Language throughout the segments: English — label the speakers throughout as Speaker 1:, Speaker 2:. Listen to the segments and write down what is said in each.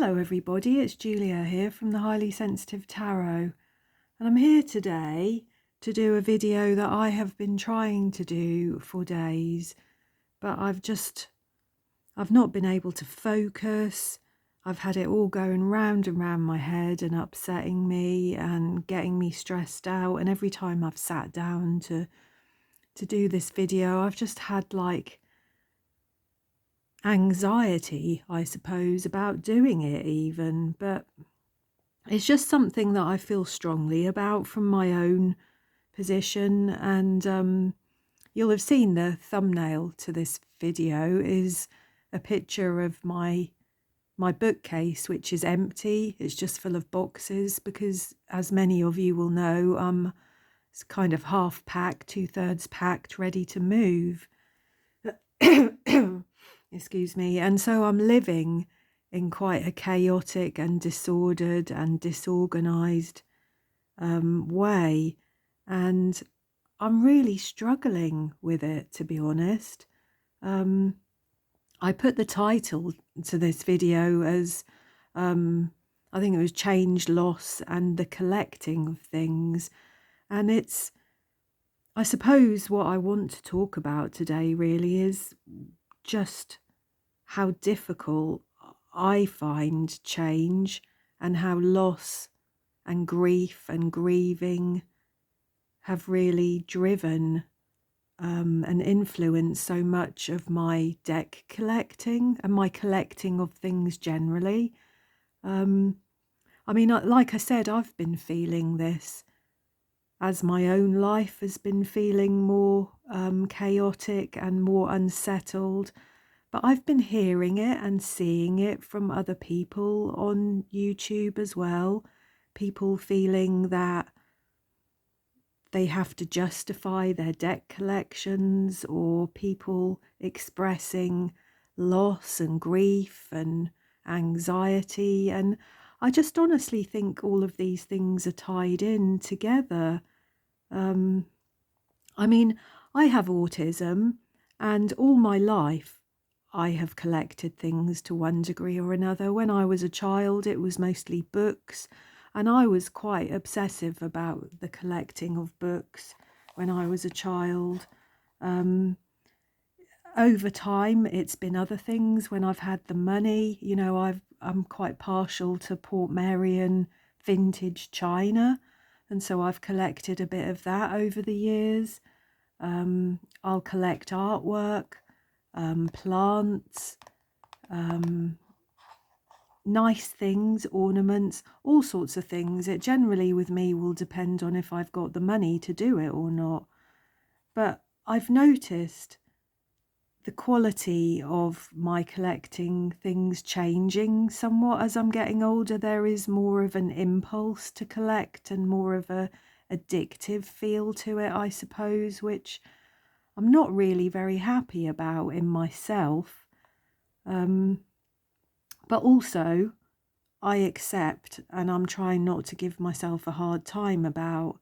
Speaker 1: Hello everybody, it's Julia here from the Highly Sensitive Tarot, and I'm here today to do a video that I have been trying to do for days, but I've not been able to focus. I've had it all going round and round my head and upsetting me and getting me stressed out, and every time I've sat down to do this video, I've just had like anxiety, I suppose, about doing it even, but it's just something that I feel strongly about from my own position. And you'll have seen the thumbnail to this video is a picture of my bookcase, which is empty. It's just full of boxes because, as many of you will know, it's kind of half packed, 2/3 packed, ready to move. Excuse me. And so I'm living in quite a chaotic and disordered and disorganized way. And I'm really struggling with it, to be honest. I put the title to this video as, I think it was Change, Loss and the Collecting of Things. And it's, I suppose what I want to talk about today really is just how difficult I find change and how loss and grief and grieving have really driven and influenced so much of my deck collecting and my collecting of things generally. I mean, like I said, I've been feeling this as my own life has been feeling more chaotic and more unsettled. But I've been hearing it and seeing it from other people on YouTube as well. People feeling that they have to justify their deck collections, or people expressing loss and grief and anxiety. And I just honestly think all of these things are tied in together. I mean, I have autism, and all my life I have collected things to one degree or another. When I was a child, it was mostly books, and I was quite obsessive about the collecting of books when I was a child. Over time, it's been other things. When I've had the money, you know, I'm quite partial to Portmeirion vintage china, and so I've collected a bit of that over the years. I'll collect artwork, plants, nice things, ornaments, all sorts of things. It generally with me will depend on if I've got the money to do it or not. But I've noticed the quality of my collecting things changing somewhat as I'm getting older. There is more of an impulse to collect and more of a addictive feel to it, I suppose, which I'm not really very happy about in myself. But also I accept, and I'm trying not to give myself a hard time about,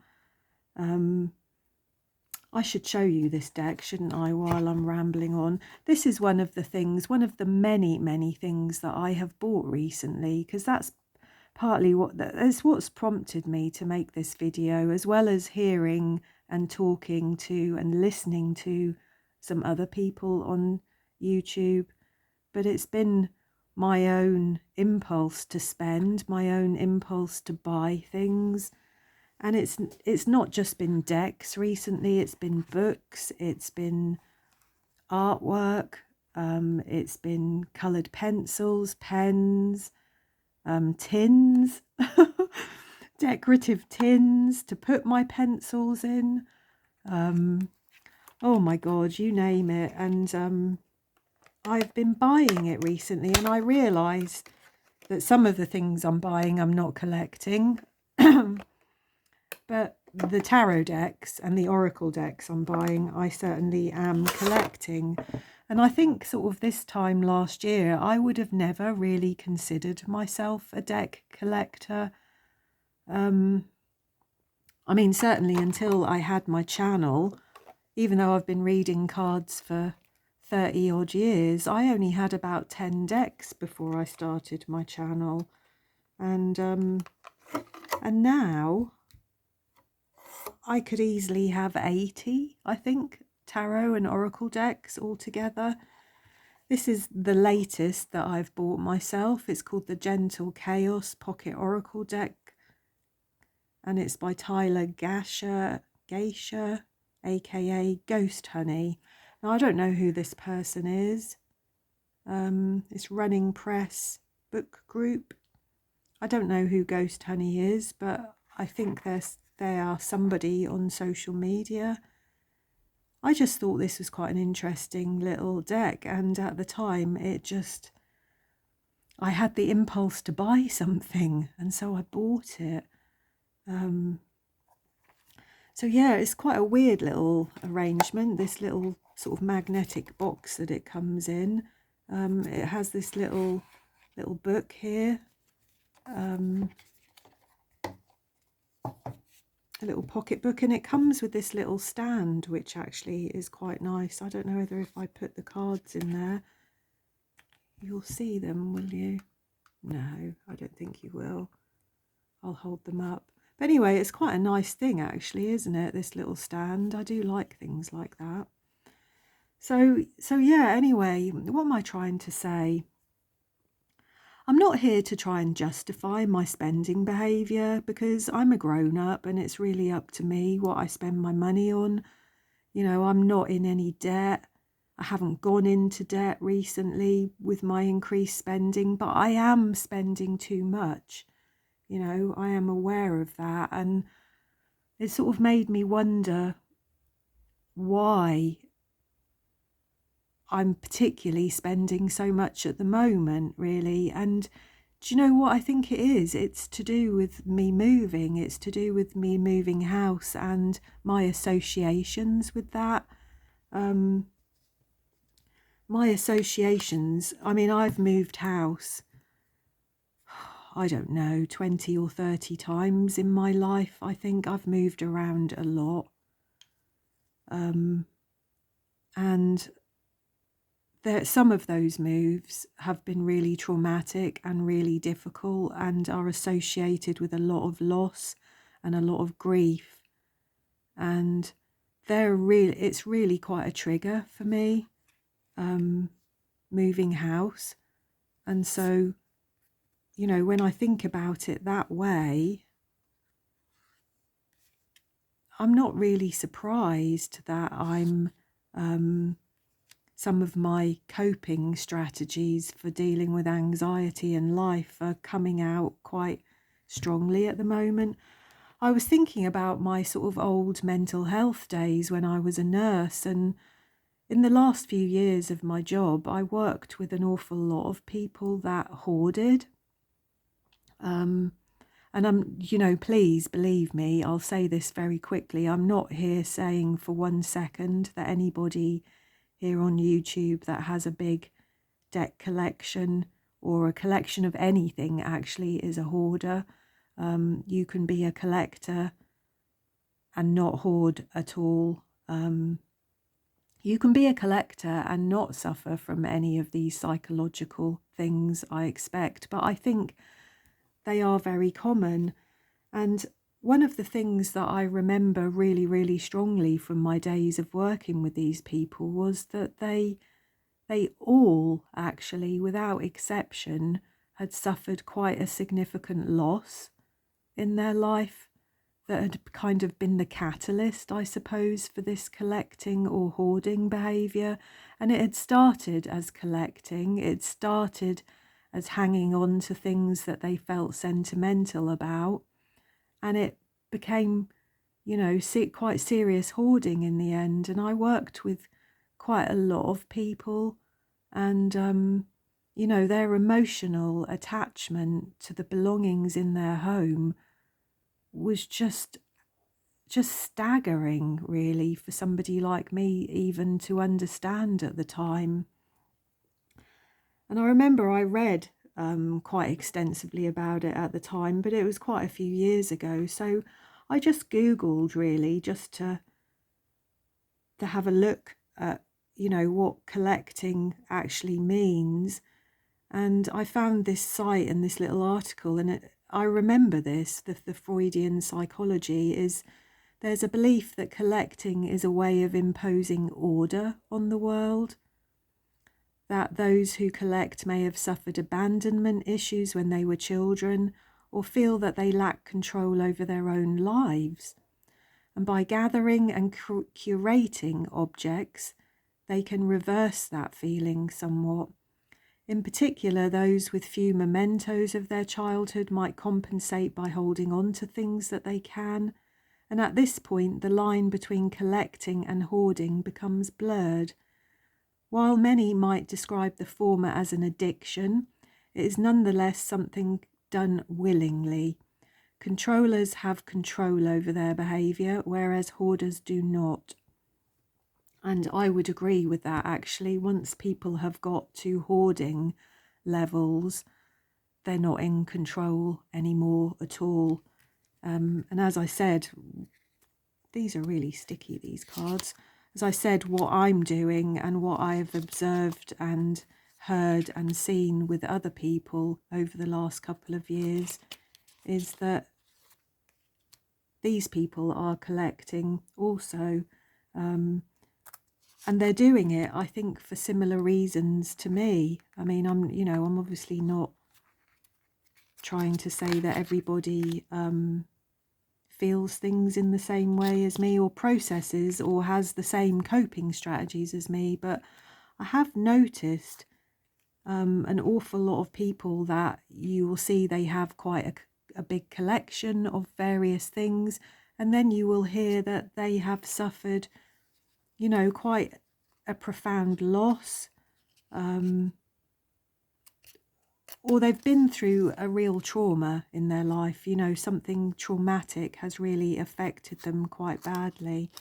Speaker 1: I should show you this deck, shouldn't I, while I'm rambling on. This is one of the things, one of the many things that I have bought recently, because that's partly that's what's prompted me to make this video, as well as hearing and talking to and listening to some other people on YouTube. But it's been my own impulse to spend, my own impulse to buy things. And it's not just been decks recently, it's been books, it's been artwork, it's been coloured pencils, pens, tins, decorative tins to put my pencils in. Oh my God, you name it. And I've been buying it recently, and I realised that some of the things I'm buying I'm not collecting. But the tarot decks and the oracle decks I'm buying, I certainly am collecting. And I think sort of this time last year, I would have never really considered myself a deck collector. I mean, certainly until I had my channel, even though I've been reading cards for 30 odd years, I only had about 10 decks before I started my channel. And now I could easily have 80, I think, tarot and oracle decks altogether. This is the latest that I've bought myself. It's called the Gentle Chaos Pocket Oracle Deck, and it's by Tyler Geisha, aka Ghost Honey. Now, I don't know who this person is. It's Running Press Book Group. I don't know who Ghost Honey is, but I think they are somebody on social media. I just thought this was quite an interesting little deck, and at the time I had the impulse to buy something, and so I bought it. So yeah, it's quite a weird little arrangement, this little sort of magnetic box that it comes in. It has this little book here, a little pocket book, and it comes with this little stand, which actually is quite nice. I don't know whether if I put the cards in there, you'll see them, will you? No, I don't think you will. I'll hold them up. But anyway, it's quite a nice thing actually, isn't it? This little stand. I do like things like that. So yeah, anyway, what am I trying to say? I'm not here to try and justify my spending behaviour, because I'm a grown-up and it's really up to me what I spend my money on. You know, I'm not in any debt. I haven't gone into debt recently with my increased spending, but I am spending too much. You know, I am aware of that, and it sort of made me wonder why I'm particularly spending so much at the moment, really. And do you know what I think it is? It's to do with me moving. It's to do with me moving house and my associations with that. My associations, I mean, I've moved house, I don't know, 20 or 30 times in my life. I think I've moved around a lot. And some of those moves have been really traumatic and really difficult and are associated with a lot of loss and a lot of grief. And it's really quite a trigger for me, moving house. And so, you know, when I think about it that way, I'm not really surprised that some of my coping strategies for dealing with anxiety and life are coming out quite strongly at the moment. I was thinking about my sort of old mental health days when I was a nurse, and in the last few years of my job, I worked with an awful lot of people that hoarded. And you know, please believe me, I'll say this very quickly. I'm not here saying for 1 second that anybody here on YouTube that has a big deck collection or a collection of anything actually is a hoarder. You can be a collector and not hoard at all. You can be a collector and not suffer from any of these psychological things, I expect, but I think they are very common. And one of the things that I remember really, really strongly from my days of working with these people was that they all actually, without exception, had suffered quite a significant loss in their life that had kind of been the catalyst, I suppose, for this collecting or hoarding behaviour. And it had started as collecting. It started as hanging on to things that they felt sentimental about. And it became, you know, quite serious hoarding in the end. And I worked with quite a lot of people, and, you know, their emotional attachment to the belongings in their home was just staggering, really, for somebody like me even to understand at the time. And I remember I read quite extensively about it at the time, but it was quite a few years ago. So I just Googled, really, just to have a look at, what collecting actually means. And I found this site and this little article, and I remember this, the Freudian psychology is, there's a belief that collecting is a way of imposing order on the world, that those who collect may have suffered abandonment issues when they were children, or feel that they lack control over their own lives. And by gathering and curating objects, they can reverse that feeling somewhat. In particular, those with few mementos of their childhood might compensate by holding on to things that they can. And at this point, the line between collecting and hoarding becomes blurred. While many might describe the former as an addiction, it is nonetheless something done willingly. Controllers have control over their behaviour, whereas hoarders do not. And I would agree with that, actually. Once people have got to hoarding levels, they're not in control anymore at all. And as I said, these are really sticky, these cards. As I said, what I'm doing and what I've observed and heard and seen with other people over the last couple of years is that these people are collecting also. And they're doing it, I think, for similar reasons to me. I mean, I'm obviously not trying to say that everybody feels things in the same way as me, or processes, or has the same coping strategies as me. But I have noticed an awful lot of people that you will see they have quite a big collection of various things. And then you will hear that they have suffered quite a profound loss, or they've been through a real trauma in their life. Something traumatic has really affected them quite badly.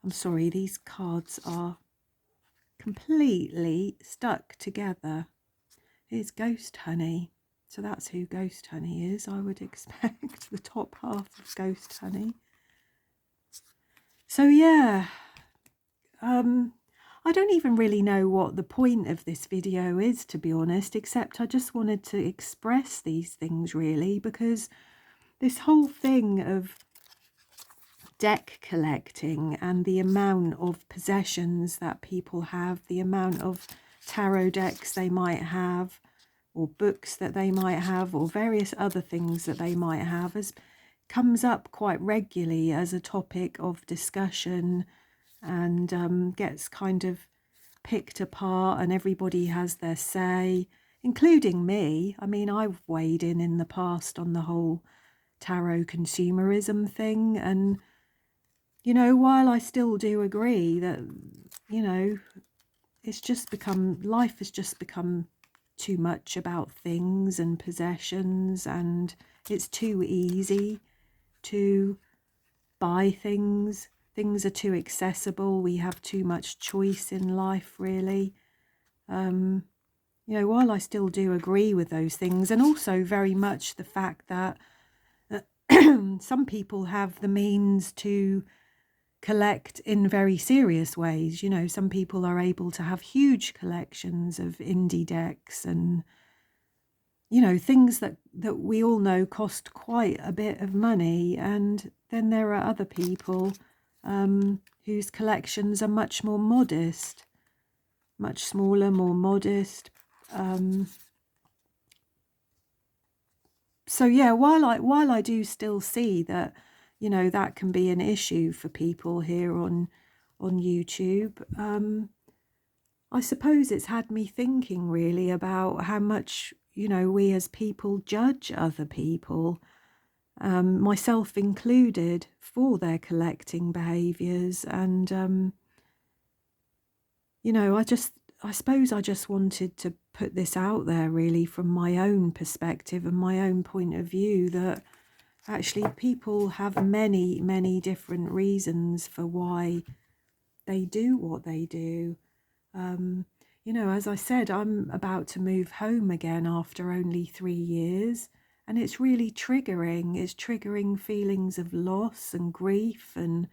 Speaker 1: I'm sorry, these cards are completely stuck together. Here's Ghost Honey. So that's who Ghost Honey is, I would expect. The top half of Ghost Honey. So yeah, I don't even really know what the point of this video is, to be honest, except I just wanted to express these things really, because this whole thing of deck collecting and the amount of possessions that people have, the amount of tarot decks they might have, or books that they might have, or various other things that they might have, comes up quite regularly as a topic of discussion, and gets kind of picked apart, and everybody has their say, including me. I mean, I've weighed in the past on the whole tarot consumerism thing, and while I still do agree that it's just become, life has just become too much about things and possessions, and it's too easy to buy things. Things are too accessible. We have too much choice in life, really. While I still do agree with those things, and also very much the fact that some people have the means to collect in very serious ways. Some people are able to have huge collections of indie decks and things that we all know cost quite a bit of money. And then there are other people whose collections are much more modest, much smaller, more modest. So yeah, while I do still see that that can be an issue for people here on YouTube, I suppose it's had me thinking really about how much we as people judge other people, myself included, for their collecting behaviours. And I suppose I just wanted to put this out there really from my own perspective and my own point of view, that actually people have many, many different reasons for why they do what they do. As I said, I'm about to move home again after only 3 years, and it's really triggering. It's triggering feelings of loss and grief and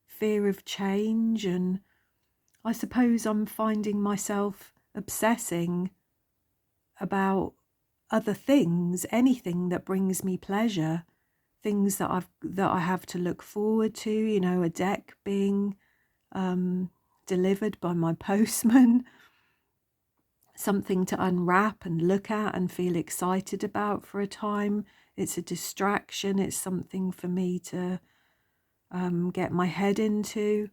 Speaker 1: fear of change. And I suppose I'm finding myself obsessing about other things, anything that brings me pleasure, things that I have to look forward to, you know, a deck being delivered by my postman, something to unwrap and look at and feel excited about for a time. It's a distraction. It's something for me to get my head into,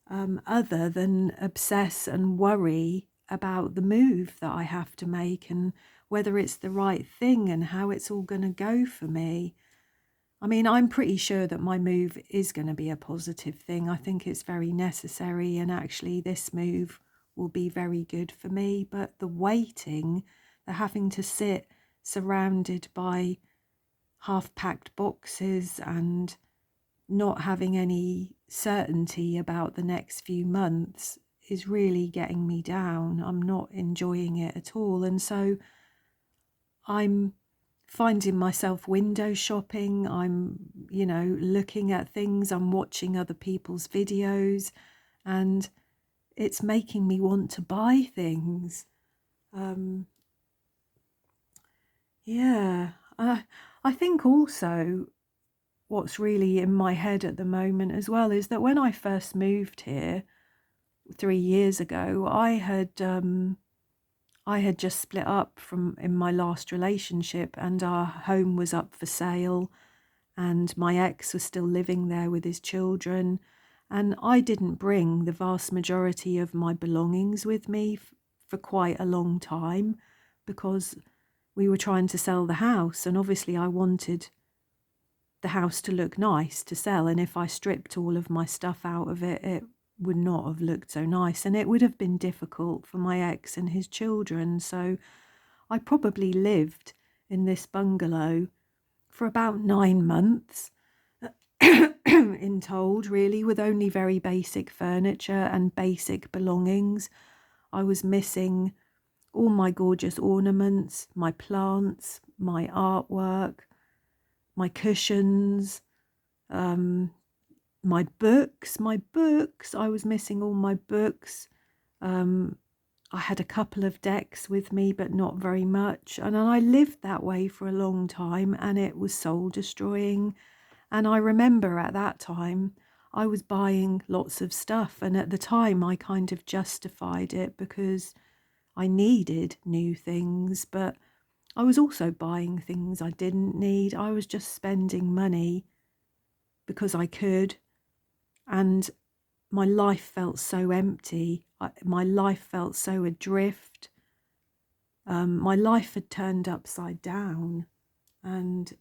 Speaker 1: other than obsess and worry about the move that I have to make and whether it's the right thing and how it's all going to go for me. I mean, I'm pretty sure that my move is going to be a positive thing. I think it's very necessary, and actually this move will be very good for me. But the waiting, the having to sit surrounded by half-packed boxes and not having any certainty about the next few months is really getting me down. I'm not enjoying it at all. And so I'm finding myself window shopping. I'm, you know, looking at things. I'm watching other people's videos, and it's making me want to buy things. Yeah, I think also what's really in my head at the moment as well is that when I first moved here 3 years ago, I had just split up from in my last relationship, and our home was up for sale, and my ex was still living there with his children, and I didn't bring the vast majority of my belongings with me for quite a long time because we were trying to sell the house, and obviously I wanted the house to look nice to sell, and if I stripped all of my stuff out of it, it would not have looked so nice, and it would have been difficult for my ex and his children. So I probably lived in this bungalow for about 9 months in told, really, with only very basic furniture and basic belongings. I was missing all my gorgeous ornaments, my plants, my artwork, my cushions, my books. I was missing all my books. I had a couple of decks with me, but not very much. And I lived that way for a long time, and it was soul destroying. And I remember at that time, I was buying lots of stuff. And at the time, I kind of justified it because I needed new things, but I was also buying things I didn't need. I was just spending money because I could. And my life felt so empty. My life felt so adrift. My life had turned upside down, and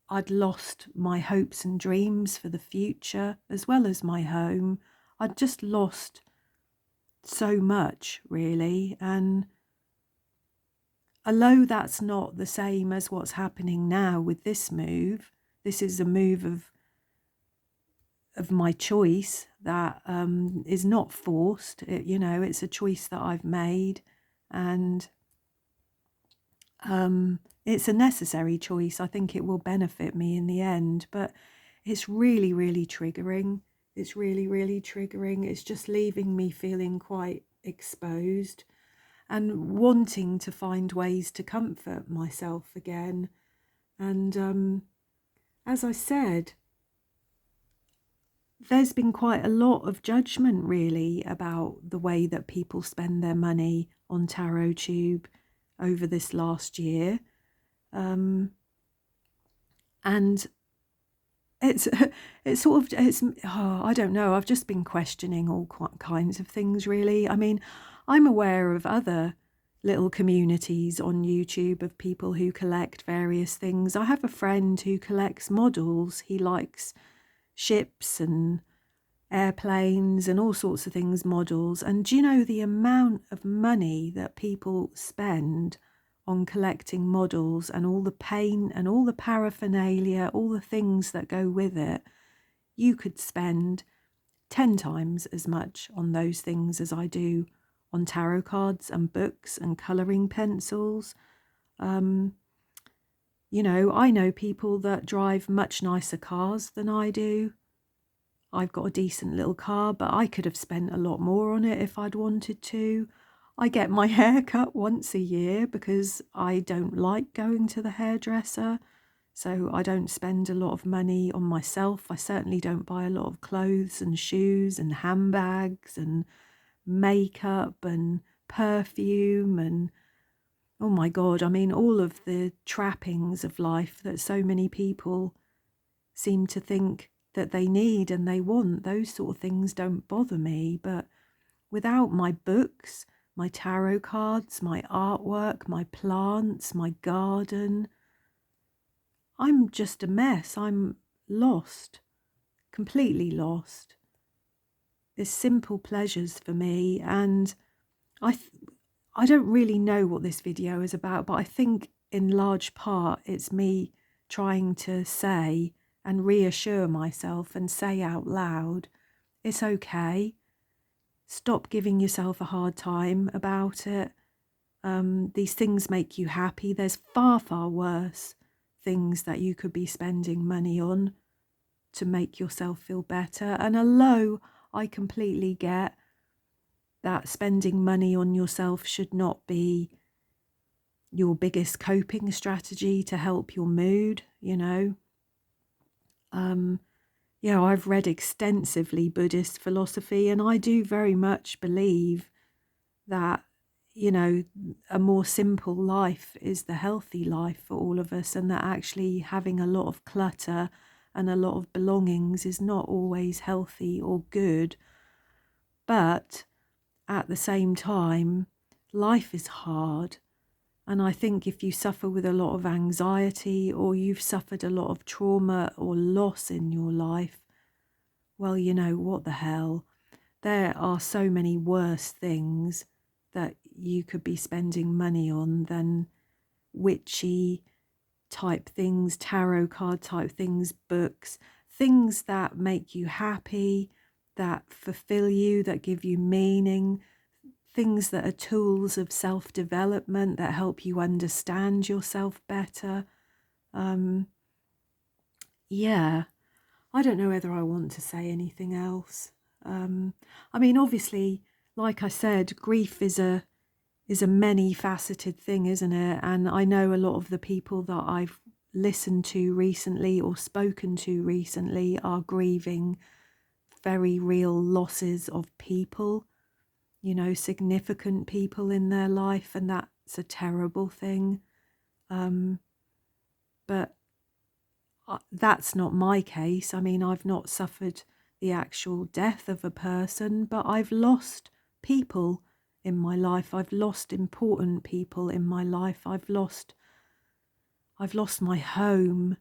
Speaker 1: I'd lost my hopes and dreams for the future as well as my home. I'd just lost so much, really. And although that's not the same as what's happening now with this move, this is a move of my choice that is not forced. It's a choice that I've made, and it's a necessary choice. I think it will benefit me in the end, but it's really, really triggering. It's really, really triggering. It's just leaving me feeling quite exposed and wanting to find ways to comfort myself again. And as I said, there's been quite a lot of judgment really about the way that people spend their money on TarotTube over this last year. And it's I don't know, I've just been questioning all kinds of things really. I mean, I'm aware of other little communities on YouTube of people who collect various things. I have a friend who collects models. He likes ships and airplanes and all sorts of things, models. And do you know the amount of money that people spend on collecting models, and all the paint and all the paraphernalia, all the things that go with it? You could spend 10 times as much on those things as I do on tarot cards and books and colouring pencils. I know people that drive much nicer cars than I do. I've got a decent little car, but I could have spent a lot more on it if I'd wanted to. I get my hair cut once a year because I don't like going to the hairdresser. So I don't spend a lot of money on myself. I certainly don't buy a lot of clothes and shoes and handbags and makeup and perfume and, oh my God, I mean, all of the trappings of life that so many people seem to think that they need and they want. Those sort of things don't bother me. But without my books, my tarot cards, my artwork, my plants, my garden, I'm just a mess. I'm lost, completely lost. There's simple pleasures for me, and I don't really know what this video is about, but I think in large part it's me trying to say and reassure myself and say out loud, it's okay. Stop giving yourself a hard time about it. These things make you happy. There's far, far worse things that you could be spending money on to make yourself feel better. And although I completely get that spending money on yourself should not be your biggest coping strategy to help your mood, I've read extensively Buddhist philosophy, and I do very much believe that, a more simple life is the healthy life for all of us, and that actually having a lot of clutter and a lot of belongings is not always healthy or good. But at the same time, life is hard. And I think if you suffer with a lot of anxiety, or you've suffered a lot of trauma or loss in your life, well, what the hell? There are so many worse things that you could be spending money on than witchy type things, tarot card type things, books, things that make you happy, that fulfill you, that give you meaning, things that are tools of self-development that help you understand yourself better. I don't know whether I want to say anything else. Obviously, like I said, grief is a many-faceted thing, isn't it? And I know a lot of the people that I've listened to recently or spoken to recently are grieving very real losses of people, significant people in their life, and that's a terrible thing. But that's not my case. I've not suffered the actual death of a person, but I've lost people in my life. I've lost important people in my life. I've lost my home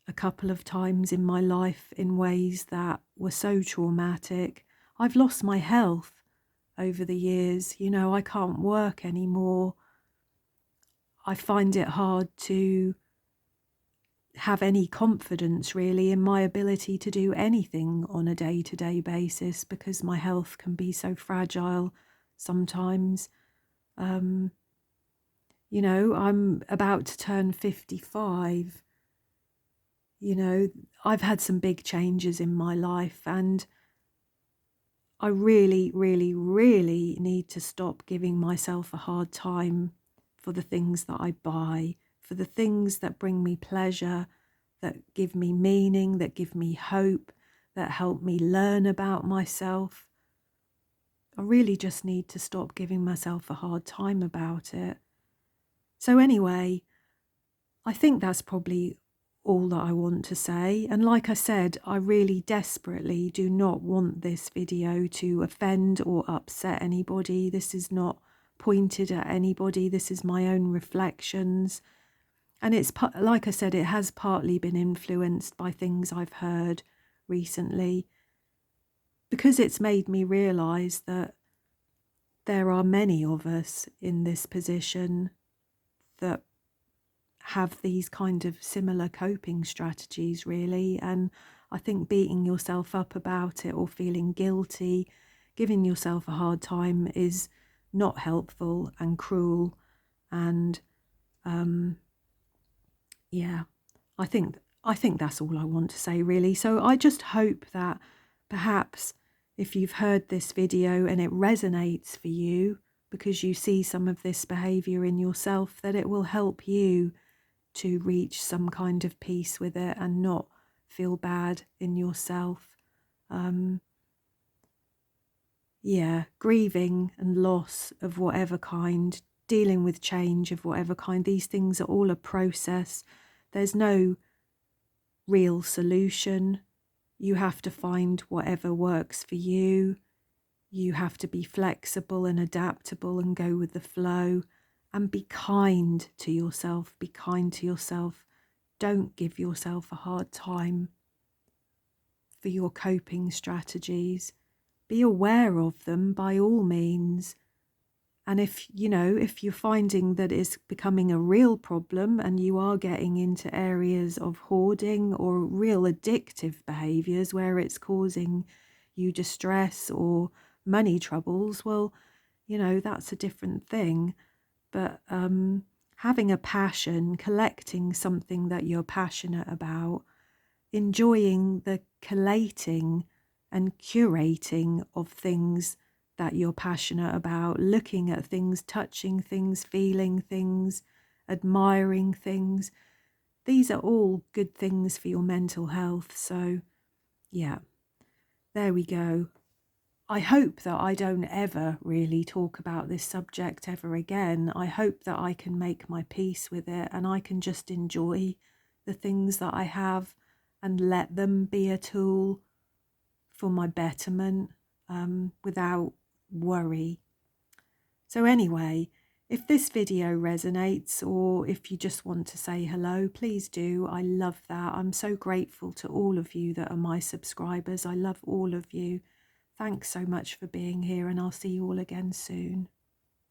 Speaker 1: a couple of times in my life in ways that were so traumatic. I've lost my health over the years. I can't work anymore. I find it hard to have any confidence really in my ability to do anything on a day-to-day basis because my health can be so fragile sometimes. I'm about to turn 55. I've had some big changes in my life, and I really, really, really need to stop giving myself a hard time for the things that I buy, for the things that bring me pleasure, that give me meaning, that give me hope, that help me learn about myself. I really just need to stop giving myself a hard time about it. So anyway, I think that's probably all that I want to say. And like I said, I really desperately do not want this video to offend or upset anybody. This is not pointed at anybody. This is my own reflections. And it's, like I said, it has partly been influenced by things I've heard recently, because it's made me realise that there are many of us in this position that have these kind of similar coping strategies, really. And I think beating yourself up about it or feeling guilty, giving yourself a hard time is not helpful and cruel. And I think that's all I want to say, really. So I just hope that perhaps if you've heard this video and it resonates for you because you see some of this behavior in yourself, that it will help you to reach some kind of peace with it and not feel bad in yourself. Grieving and loss of whatever kind, dealing with change of whatever kind, these things are all a process. There's no real solution. You have to find whatever works for you. You have to be flexible and adaptable and go with the flow, and be kind to yourself. Be kind to yourself. Don't give yourself a hard time for your coping strategies. Be aware of them by all means. And if you're finding that it's becoming a real problem and you are getting into areas of hoarding or real addictive behaviors where it's causing you distress or money troubles, well, that's a different thing. But having a passion, collecting something that you're passionate about, enjoying the collating and curating of things that you're passionate about, looking at things, touching things, feeling things, admiring things. These are all good things for your mental health. So, yeah, there we go. I hope that I don't ever really talk about this subject ever again. I hope that I can make my peace with it and I can just enjoy the things that I have and let them be a tool for my betterment without worry. So anyway, if this video resonates or if you just want to say hello, please do. I love that. I'm so grateful to all of you that are my subscribers. I love all of you. Thanks so much for being here, and I'll see you all again soon.